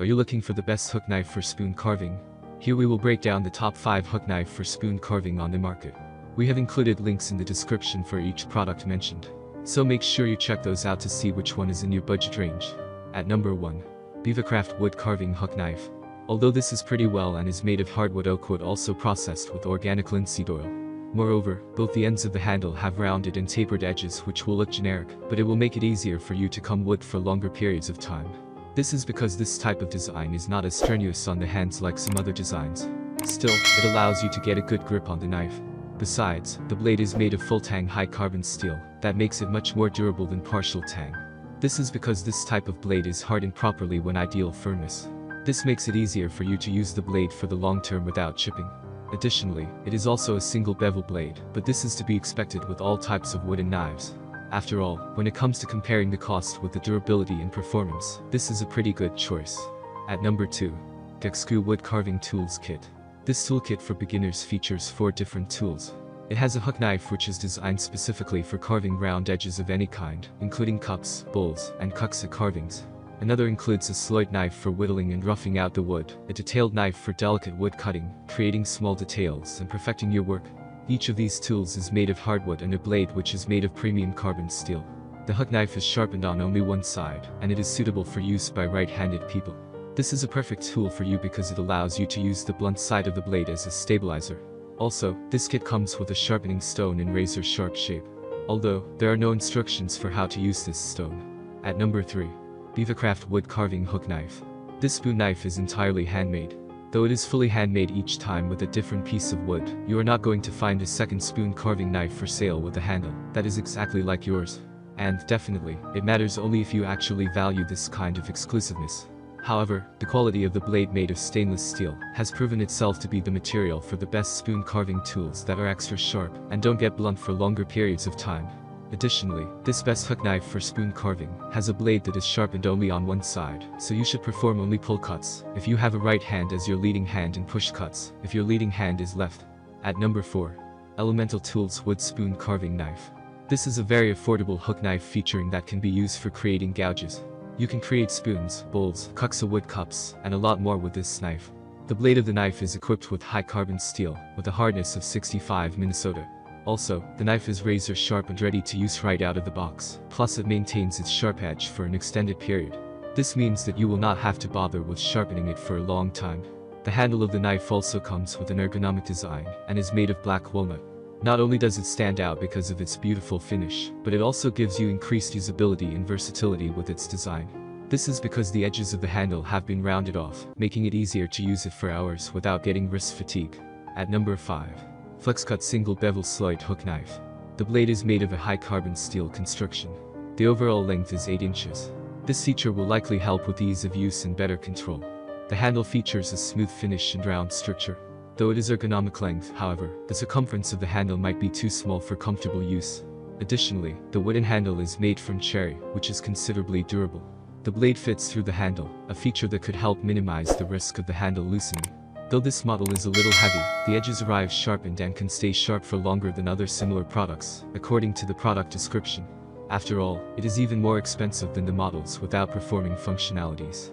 Are you looking for the best hook knife for spoon carving? Here we will break down the top 5 hook knife for spoon carving on the market. We have included links in the description for each product mentioned, so make sure you check those out to see which one is in your budget range. At number 1. BeaverCraft Wood Carving Hook Knife. Although this is pretty well and is made of hardwood oak wood also processed with organic linseed oil. Moreover, both the ends of the handle have rounded and tapered edges which will look generic, but it will make it easier for you to comb wood for longer periods of time. This is because this type of design is not as strenuous on the hands like some other designs. Still, it allows you to get a good grip on the knife. Besides, the blade is made of full tang high carbon steel, that makes it much more durable than partial tang. This is because this type of blade is hardened properly when ideal firmness. This makes it easier for you to use the blade for the long term without chipping. Additionally, it is also a single bevel blade, but this is to be expected with all types of wooden knives. After all, when it comes to comparing the cost with the durability and performance, this is a pretty good choice. At number 2. Gaxcoo Wood Carving Tools Kit. This toolkit for beginners features 4 different tools. It has a hook knife which is designed specifically for carving round edges of any kind, including cups, bowls, and kuksa carvings. Another includes a Sloyd knife for whittling and roughing out the wood, a detailed knife for delicate wood cutting, creating small details and perfecting your work. Each of these tools is made of hardwood and a blade which is made of premium carbon steel. The hook knife is sharpened on only one side, and it is suitable for use by right-handed people. This is a perfect tool for you because it allows you to use the blunt side of the blade as a stabilizer. Also, this kit comes with a sharpening stone in razor-sharp shape. Although, there are no instructions for how to use this stone. At number 3. BeaverCraft Wood Carving Hook Knife. This spoon knife is entirely handmade. Though it is fully handmade each time with a different piece of wood, you are not going to find a second spoon carving knife for sale with a handle that is exactly like yours. And, definitely, it matters only if you actually value this kind of exclusiveness. However, the quality of the blade made of stainless steel has proven itself to be the material for the best spoon carving tools that are extra sharp and don't get blunt for longer periods of time. Additionally, this best hook knife for spoon carving has a blade that is sharpened only on one side, so you should perform only pull cuts if you have a right hand as your leading hand and push cuts if your leading hand is left. At number 4. Elemental Tools Wood Spoon Carving Knife. This is a very affordable hook knife featuring that can be used for creating gouges. You can create spoons, bowls, kuksa wood cups, and a lot more with this knife. The blade of the knife is equipped with high carbon steel with a hardness of 65 Minnesota. Also, the knife is razor sharp and ready to use right out of the box, plus it maintains its sharp edge for an extended period. This means that you will not have to bother with sharpening it for a long time. The handle of the knife also comes with an ergonomic design and is made of black walnut. Not only does it stand out because of its beautiful finish, but it also gives you increased usability and versatility with its design. This is because the edges of the handle have been rounded off, making it easier to use it for hours without getting wrist fatigue. At number 5. Flexcut Single Bevel Sloyd Hook Knife. The blade is made of a high carbon steel construction. The overall length is 8 inches. This feature will likely help with ease of use and better control. The handle features a smooth finish and round structure. Though it is ergonomic length, however, the circumference of the handle might be too small for comfortable use. Additionally, the wooden handle is made from cherry, which is considerably durable. The blade fits through the handle, a feature that could help minimize the risk of the handle loosening. Though this model is a little heavy, the edges arrive sharpened and can stay sharp for longer than other similar products, according to the product description. After all, it is even more expensive than the models without performing functionalities.